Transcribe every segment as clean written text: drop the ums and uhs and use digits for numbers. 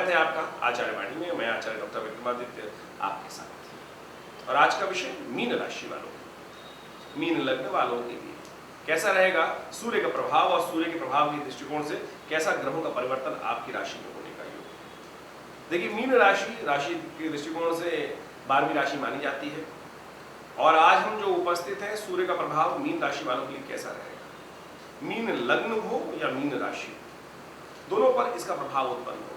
स्वागत है आपका आचार्य वाणी में। मैं आचार्य डॉक्टर विक्रमादित्य आपके साथ। और आज का विषय मीन राशि वालों, मीन लग्न वालों के लिए कैसा रहेगा सूर्य का प्रभाव, और सूर्य के प्रभाव के दृष्टिकोण से कैसा ग्रहों का परिवर्तन आपकी राशि में होने का योग। देखिए, मीन राशि के दृष्टिकोण से 12वीं राशि मानी जाती है, और आज हम जो उपस्थित हैं, सूर्य का प्रभाव मीन राशि वालों के लिए कैसा रहेगा। मीन लग्न हो या मीन राशि, दोनों पर इसका प्रभाव उत्पन्न होगा।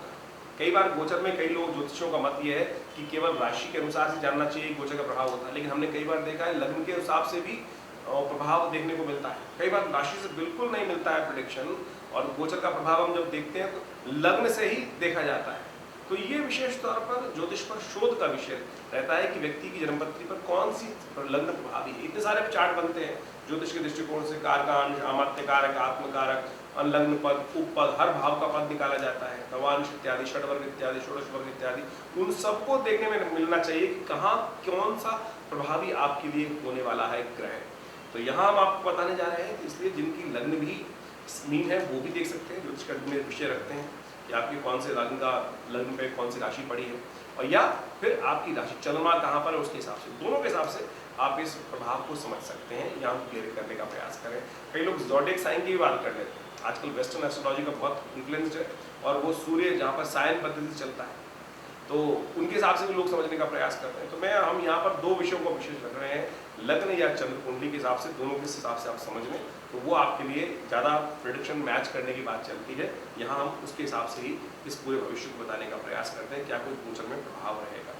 कई बार गोचर में कई लोग ज्योतिषियों का मत यह है कि केवल राशि के अनुसार से जानना चाहिए गोचर का प्रभाव होता है, लेकिन हमने कई बार देखा है लग्न के हिसाब से भी प्रभाव देखने को मिलता है। कई बार राशि से बिल्कुल नहीं मिलता है प्रेडिक्शन, और गोचर का प्रभाव हम जब देखते हैं तो लग्न से ही देखा जाता है। तो ये विशेष तौर पर ज्योतिष पर शोध का विषय रहता है कि व्यक्ति की जन्मपत्री पर कौन सी लग्न प्रभावी है। इतने सारे चार्ट बनते हैं ज्योतिष के दृष्टिकोण से, कारकांश, अमात्य कारक, आत्मकारक, लग्न पद, उपपद, हर भाव का पद निकाला जाता है, नवांश इत्यादि, षडवर्ग इत्यादि, षोडश वर्ग इत्यादि। उन सबको देखने में मिलना चाहिए कि कहाँ कौन सा प्रभावी आपके लिए होने वाला है ग्रह। तो यहाँ हम आपको बताने जा रहे हैं, इसलिए जिनकी लग्न भी मीन है वो भी देख सकते हैं, ज्योतिष का विषय रखते हैं कि आपकी कौन से लग्न पे कौन सी राशि पड़ी है, और या फिर आपकी राशि चंद्रमा कहाँ पर है उसके हिसाब से, दोनों के हिसाब से आप इस प्रभाव को समझ सकते हैं या हम क्लियर करने का प्रयास करें। कई लोग ज़ोडिएक साइन की भी बात कर लेते हैं। आजकल वेस्टर्न एस्ट्रोलॉजी का बहुत इन्फ्लुएंस है, और वो सूर्य जहाँ पर सायन पद्धति से चलता है, तो उनके हिसाब से भी लोग समझने का प्रयास कर रहे हैं। तो हम यहाँ पर दो विषयों को विशेष रख रहे हैं, लग्न या चंद्र कुंडली के हिसाब से, दोनों के हिसाब से आप समझ लें तो वो आपके लिए ज़्यादा प्रेडिक्शन मैच करने की बात चलती है। यहाँ हम उसके हिसाब से ही इस पूरे भविष्य को बताने का प्रयास करते हैं क्या कोई गोचर में प्रभाव रहेगा।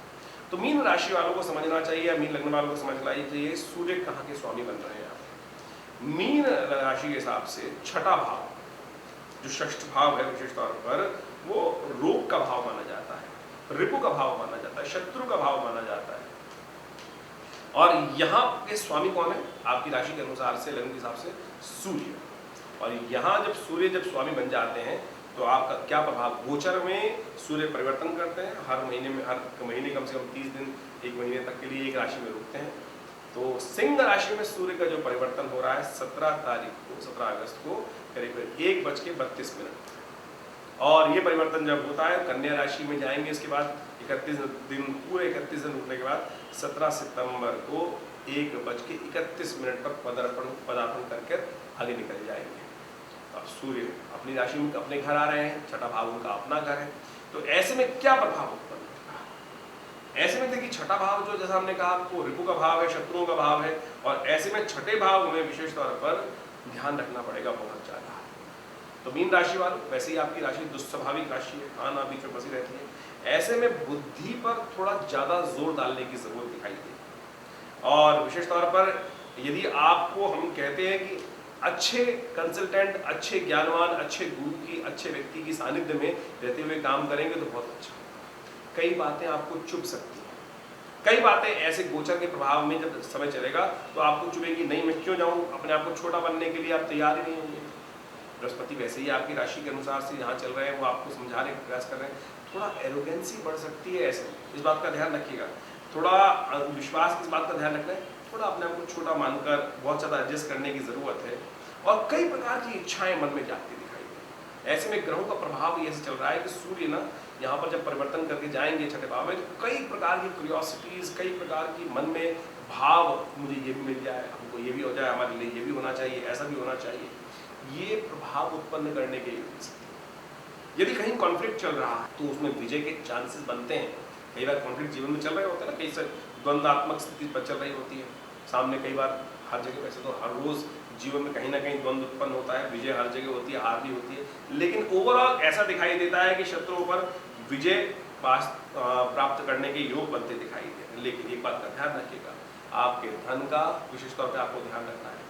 तो मीन राशि वालों को समझना चाहिए, या मीन लग्न वालों को समझना चाहिए सूर्य कहाँ के स्वामी बन रहे हैं आप। मीन राशि के हिसाब से छठा भाव, जो षष्ठ भाव है विशेष तौर पर, वो रोग का भाव माना जाता है, रिपु का भाव माना जाता है, शत्रु का भाव माना जाता है। और यहाँ के स्वामी कौन है आपकी राशि के अनुसार से, लग्न के हिसाब से सूर्य। और यहाँ जब सूर्य स्वामी बन जाते हैं तो आपका क्या प्रभाव, गोचर में सूर्य परिवर्तन करते हैं, हर महीने कम से कम 30 दिन, एक महीने तक के लिए एक राशि में रुकते हैं। तो सिंह राशि में सूर्य का जो परिवर्तन हो रहा है 17 अगस्त को करीब 1:32, और ये परिवर्तन जब होता है कन्या राशि में जाएंगे, इसके बाद 31 दिन, पूरे 31 दिन रुकने के बाद 17 सितंबर को 1:31 पर पदार्पण करके आगे निकल जाएंगे। अब सूर्य अपनी राशि में अपने घर आ रहे हैं, छठा भाव उनका अपना घर है। तो ऐसे में क्या प्रभाव उत्पन्न होगा। ऐसे में देखिए, छठा भाव जो जैसा हमने कहा आपको रिपु का भाव है, शत्रुओं का भाव है, और ऐसे में छठे भाव में विशेष तौर पर ध्यान रखना पड़ेगा बहुत ज्यादा। तो मीन राशि वालों, वैसे ही आपकी राशि दुस्वाभाविक राशि है, आना बीच में बसी रहती है, ऐसे में बुद्धि पर थोड़ा ज्यादा जोर डालने की जरूरत दिखाई देगी। और विशेष तौर पर यदि आपको हम कहते हैं कि अच्छे कंसल्टेंट, अच्छे ज्ञानवान, अच्छे गुरु की, अच्छे व्यक्ति की सानिध्य में रहते हुए काम करेंगे तो बहुत अच्छा होगा। कई बातें आपको चुभ सकती हैं, कई बातें ऐसे गोचर के प्रभाव में जब समय चलेगा तो आपको चुभेगी, नहीं मैं क्यों जाऊं, अपने आप को छोटा बनने के लिए आप तैयार ही नहीं होंगे। बृहस्पति वैसे ही आपकी राशि के अनुसार से यहाँ चल रहे हैं, वो आपको समझाने का प्रयास कर रहे हैं। थोड़ा एरोगेंसी बढ़ सकती है, ऐसे इस बात का ध्यान रखिएगा। थोड़ा विश्वास, इस बात का ध्यान रखना है, थोड़ा अपने आप को छोटा मानकर बहुत ज़्यादा एडजस्ट करने की ज़रूरत है। और कई प्रकार की इच्छाएं मन में जागती दिखाई दें। ऐसे में ग्रहों का प्रभाव ये चल रहा है कि सूर्य ना यहाँ पर जब परिवर्तन करके जाएंगे छठे भाव में, तो कई प्रकार की क्यूरियोसिटीज, कई प्रकार की मन में भाव, मुझे ये भी मिल जाए, हमको ये भी हो जाए, हमारे लिए ये भी होना चाहिए, ऐसा भी होना चाहिए, ये प्रभाव उत्पन्न करने के लिए। यदि कहीं कॉन्फ्लिक्ट चल रहा है तो उसमें विजय के चांसेस बनते हैं। कई बार कॉन्फ्लिक्ट जीवन में चल रहे होते हैं ना, कई से द्वंद्वात्मक स्थिति पर चल रही होती है सामने। कई बार हर जगह, वैसे तो हर रोज जीवन में कहीं ना कहीं द्वंद्व उत्पन्न होता है, विजय हर जगह होती है, हार भी होती है, लेकिन ओवरऑल ऐसा दिखाई देता है कि शत्रुओं पर विजय प्राप्त करने के योग बनते दिखाई देते हैं। लेकिन एक बात का ध्यान रखिएगा, आपके धन का विशेष तौर पर आपको ध्यान रखना है।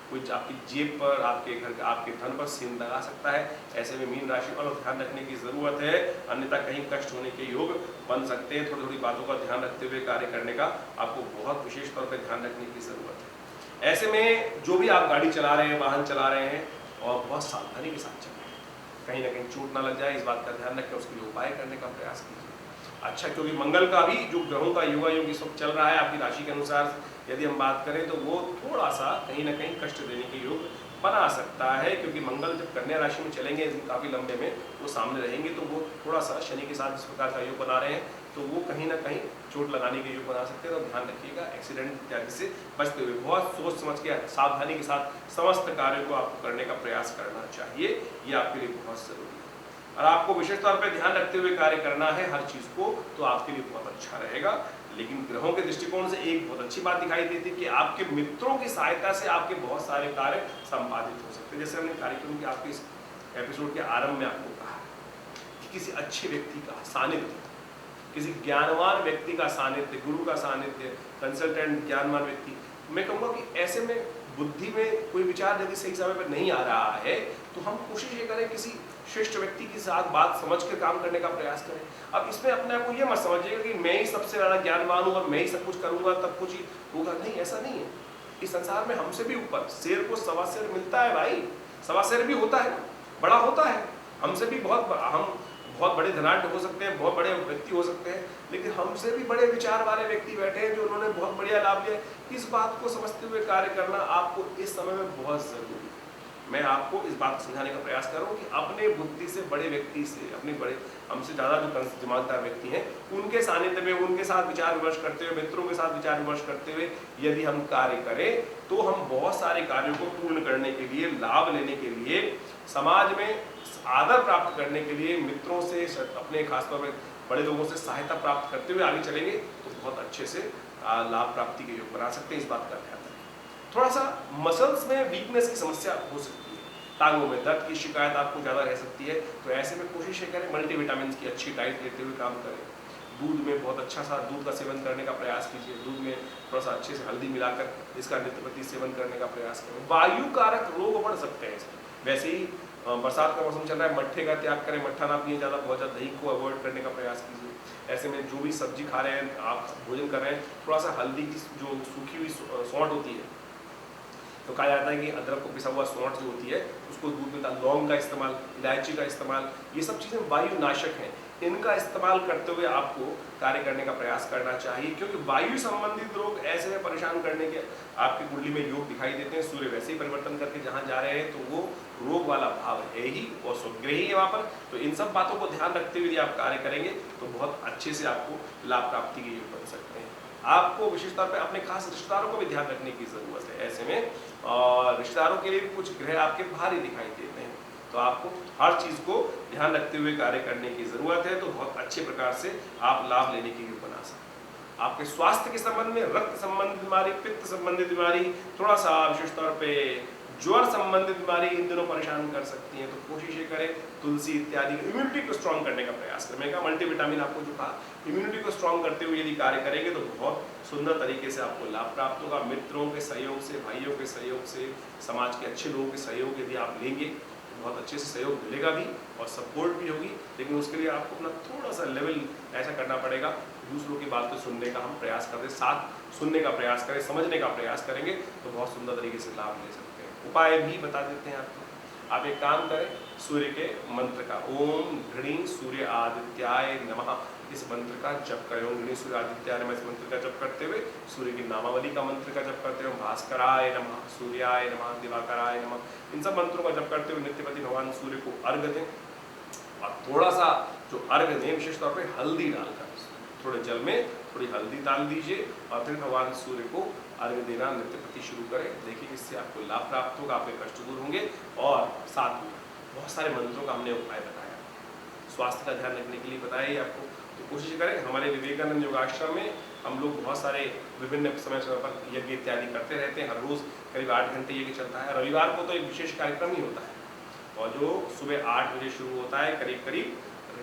कोई आपकी जेब पर, आपके घर, आपके धन पर सीन लगा सकता है। ऐसे में मीन राशि वालों को ध्यान रखने की जरूरत है, अन्यथा कहीं कष्ट होने के योग बन सकते हैं। थोड़ी थोड़ी बातों का ध्यान रखते हुए कार्य करने का आपको बहुत विशेष तौर पर ध्यान रखने की जरूरत है। ऐसे में जो भी आप गाड़ी चला रहे हैं, वाहन चला रहे हैं, और बहुत सावधानी के साथ चलें, कहीं ना कहीं चोट ना लग जाए, इस बात का ध्यान रखें, उसके लिए उपाय करने का प्रयास कीजिए। अच्छा, क्योंकि मंगल का भी जो ग्रहों का युवा योग इस वक्त चल रहा है आपकी राशि के अनुसार यदि हम बात करें, तो वो थोड़ा सा कहीं ना कहीं कष्ट देने के योग बना सकता है, क्योंकि मंगल जब कन्या राशि में चलेंगे काफ़ी लंबे में, वो सामने रहेंगे, तो वो थोड़ा सा शनि के साथ इस प्रकार का योग बना रहे हैं, तो वो कहीं ना कहीं चोट लगाने के योग बना सकते हैं। तो ध्यान रखिएगा, एक्सीडेंट इत्यादि से बचते हुए बहुत सोच समझ के सावधानी के साथ समस्त कार्यों को आपको करने का प्रयास करना चाहिए, ये आपके लिए बहुत जरूरी है। और आपको विशेष तौर पर ध्यान रखते हुए कार्य करना है हर चीज़ को, तो आपके लिए बहुत अच्छा रहेगा। लेकिन ग्रहों के दृष्टिकोण से एक बहुत अच्छी बात दिखाई देती है कि आपके मित्रों की सहायता से आपके बहुत सारे कार्य संपादित हो सकते हैं। जैसे हमने कार्यक्रम के आपके इस एपिसोड के आरंभ में आपको कहा कि किसी अच्छे व्यक्ति का सानिध्य, किसी ज्ञानवान व्यक्ति का सानिध्य, गुरु का सानिध्य, कंसल्टेंट ज्ञानवान व्यक्ति, मैं कहूँगा कि ऐसे में बुद्धि में कोई विचार यदि सही समय पर नहीं आ रहा है, तो हम कोशिश ये करें किसी श्रेष्ठ व्यक्ति के साथ बात समझ कर काम करने का प्रयास करें। अब इसमें अपने आप को ये मत समझिएगा कि मैं ही सबसे ज़्यादा ज्ञानवान हूँ और मैं ही सब कुछ करूँगा तब कुछ ही होगा, नहीं, ऐसा नहीं है। इस संसार में हमसे भी ऊपर शेर को सवा शेर मिलता है भाई, सवा शेर भी होता है ना, बड़ा होता है, हमसे भी हम बहुत बड़े धनाढ्य हो सकते हैं, बहुत बड़े व्यक्ति हो सकते हैं, लेकिन हमसे भी बड़े विचार वाले व्यक्ति बैठे हैं जो उन्होंने बहुत बढ़िया लाभ लिया। इस बात को समझते हुए कार्य करना आपको इस समय में बहुत जरूरी है। मैं आपको इस बात को समझाने का प्रयास कर रहा हूँ कि अपने बुद्धि से बड़े व्यक्ति से, अपने बड़े हमसे ज़्यादा जो दिमागदार व्यक्ति हैं, उनके सानिध्य में, उनके साथ विचार विमर्श करते हुए, मित्रों के साथ विचार विमर्श करते हुए यदि हम कार्य करें, तो हम बहुत सारे कार्यों को पूर्ण करने के लिए, लाभ लेने के लिए, समाज में आदर प्राप्त करने के लिए, मित्रों से, अपने खासतौर पर बड़े लोगों से सहायता प्राप्त करते हुए आगे चलेंगे, तो बहुत अच्छे से लाभ प्राप्ति के योग बना सकते हैं। इस बात का ध्यान रखें। थोड़ा सा मसल्स में वीकनेस की समस्या हो सकती है, टांगों में दर्द की शिकायत आपको ज़्यादा रह सकती है, तो ऐसे में कोशिश करें मल्टीविटामिन की अच्छी डाइट लेते हुए काम करें। दूध में बहुत अच्छा सा दूध का सेवन करने का प्रयास कीजिए, दूध में थोड़ा सा अच्छे से हल्दी मिलाकर इसका नित्य प्रति सेवन करने का प्रयास करें। वायु कारक रोग बढ़ सकते हैं इसमें, वैसे ही बरसात का मौसम चल रहा है, मट्ठे का त्याग करें, मट्ठा ना पिए ज़्यादा, बहुत ज़्यादा दही को अवॉइड करने का प्रयास कीजिए। ऐसे में जो भी सब्जी खा रहे हैं, आप भोजन कर रहे हैं, थोड़ा सा हल्दी की जो सूखी हुई सौंठ होती है, तो कहा जाता है कि अदरक को पिसा हुआ सौंठ जो होती है उसको दूध में डाल, लौंग का इस्तेमाल, इलायची का इस्तेमाल, ये सब चीज़ें वायु नाशक हैं, इनका इस्तेमाल करते हुए आपको कार्य करने का प्रयास करना चाहिए, क्योंकि वायु संबंधित रोग ऐसे में परेशान करने के आपकी कुंडली में योग दिखाई देते हैं। सूर्य वैसे ही परिवर्तन करके जहाँ जा रहे हैं, तो वो रोग वाला भाव है ही और स्वग्रही है वहाँ पर। तो इन सब बातों को ध्यान रखते हुए यदि आप कार्य करेंगे, तो बहुत अच्छे से आपको लाभ प्राप्ति के योग बन सकते हैं। आपको विशेष तौर पर अपने खास रिश्तेदारों को भी ध्यान रखने की जरूरत है ऐसे में, और रिश्तेदारों के लिए भी कुछ ग्रह आपके भारी दिखाई देते हैं, तो आपको हर चीज़ को ध्यान रखते हुए कार्य करने की ज़रूरत है, तो बहुत अच्छे प्रकार से आप लाभ लेने के लिए बना सकते हैं। आपके स्वास्थ्य के संबंध में रक्त संबंधित बीमारी, पित्त संबंधित बीमारी, थोड़ा सा विशेष तौर पे ज्वर संबंधित बीमारी इन दिनों परेशान कर सकती हैं, तो कोशिश ये करें तुलसी इत्यादि इम्यूनिटी को स्ट्रॉन्ग करने का प्रयास करें। मैं कहा मल्टीविटामिन आपको जो कहा, इम्यूनिटी को स्ट्रॉन्ग करते हुए यदि कार्य करेंगे तो बहुत सुंदर तरीके से आपको लाभ प्राप्त होगा। मित्रों के सहयोग से, भाइयों के सहयोग से, समाज के अच्छे लोगों के सहयोग यदि आप लेंगे, बहुत अच्छे से सहयोग मिलेगा भी और सपोर्ट भी होगी। लेकिन उसके लिए आपको अपना थोड़ा सा लेवल ऐसा करना पड़ेगा, दूसरों की बात को सुनने का हम प्रयास करें, साथ सुनने का प्रयास करें, समझने का प्रयास करेंगे, तो बहुत सुंदर तरीके से लाभ ले सकते हैं। उपाय भी बता देते हैं आपको। आप एक काम करें, सूर्य के मंत्र का ओम घृणी सूर्य आदित्याय नमः, इस मंत्र का जप करें। ओम घृणी सूर्य आदित्याय नमः, इस मंत्र का जप करते हुए सूर्य की नामावली का मंत्र का जप करते हुए भास्कराय नमः, सूर्याय नमः, दिवाकराय नमः, इन सब मंत्रों का जप करते हुए नित्यपति भगवान सूर्य को अर्घ्य दें। और थोड़ा सा जो अर्घ्य दें, विशेष तौर पर हल्दी डालकर थोड़े जल में थोड़ी हल्दी डाल दीजिए और फिर भगवान सूर्य को अर्घ्य देना नित्य प्रति शुरू करें। देखिए इससे आपको लाभ प्राप्त होगा, आपके कष्ट दूर होंगे। और साथ में बहुत सारे मंत्रों का हमने उपाय बताया, स्वास्थ्य का ध्यान रखने के लिए बताया ही आपको, तो कोशिश करें। हमारे विवेकानंद योगाश्रम में हम लोग बहुत सारे विभिन्न समय पर यज्ञ इत्यादि करते रहते हैं। हर रोज़ करीब 8 घंटे यज्ञ चलता है। रविवार को तो एक विशेष कार्यक्रम ही होता है, और जो सुबह 8 बजे शुरू होता है, करीब करीब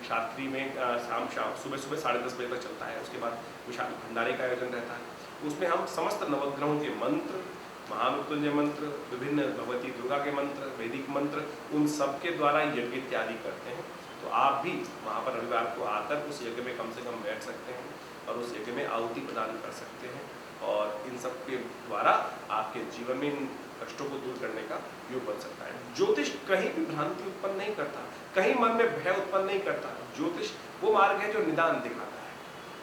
शास्त्री में शाम सुबह 10:30 बजे तक चलता है। उसके बाद विशाल भंडारे का आयोजन रहता है। उसमें हम समस्त नवग्रहों के मंत्र, महामृत्युंजय मंत्र, विभिन्न भगवती दुर्गा के मंत्र, वैदिक मंत्र, उन सब के द्वारा यज्ञ इत्यादि करते हैं। तो आप भी वहाँ पर रविवार को आकर उस यज्ञ में कम से कम बैठ सकते हैं और उस यज्ञ में आहुति प्रदान कर सकते हैं, और इन सब के द्वारा आपके जीवन में इन कष्टों को दूर करने का योग बन सकता है। ज्योतिष कहीं भी भ्रांति उत्पन्न नहीं करता, कहीं मन में भय उत्पन्न नहीं करता। ज्योतिष वो मार्ग है जो निदान दिखाता है,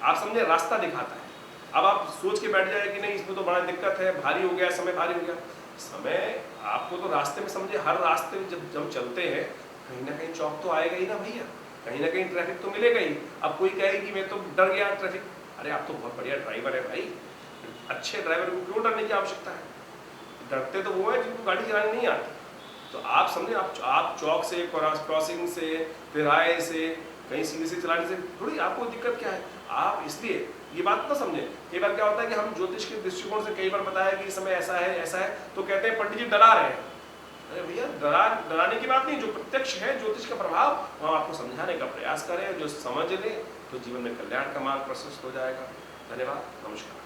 आप समझे, रास्ता दिखाता है। अब आप सोच के बैठ जाए कि नहीं इसमें तो बड़ा दिक्कत है, भारी हो गया, समय भारी हो गया, समय आपको तो रास्ते में समझे, हर रास्ते में जब जब चलते हैं कहीं ना कहीं चौक तो आएगा ही ना भैया, कहीं ना कहीं ट्रैफिक तो मिलेगा ही। अब कोई कहे कि मैं तो डर गया ट्रैफिक, अरे आप तो बहुत बढ़िया ड्राइवर है भाई, अच्छे ड्राइवर को क्यों डरने की आवश्यकता है? डरते तो वो है जिनको गाड़ी चलानी नहीं आती। तो आप समझे, आप चौक से, क्रॉसिंग से, तिराहे से, कहीं सीधे से चलाने से थोड़ी आपको दिक्कत क्या है। आप इसलिए ये बात ना समझे। कई बार क्या होता है कि हम ज्योतिष के दृष्टिकोण से कई बार बताया कि इस समय ऐसा है, तो कहते हैं पंडित जी डरा रहे हैं। अरे भैया डराने की बात नहीं, जो प्रत्यक्ष है ज्योतिष का प्रभाव हम आपको समझाने का प्रयास करें, जो समझ ले तो जीवन में कल्याण का मार्ग प्रशस्त हो जाएगा। धन्यवाद, नमस्कार।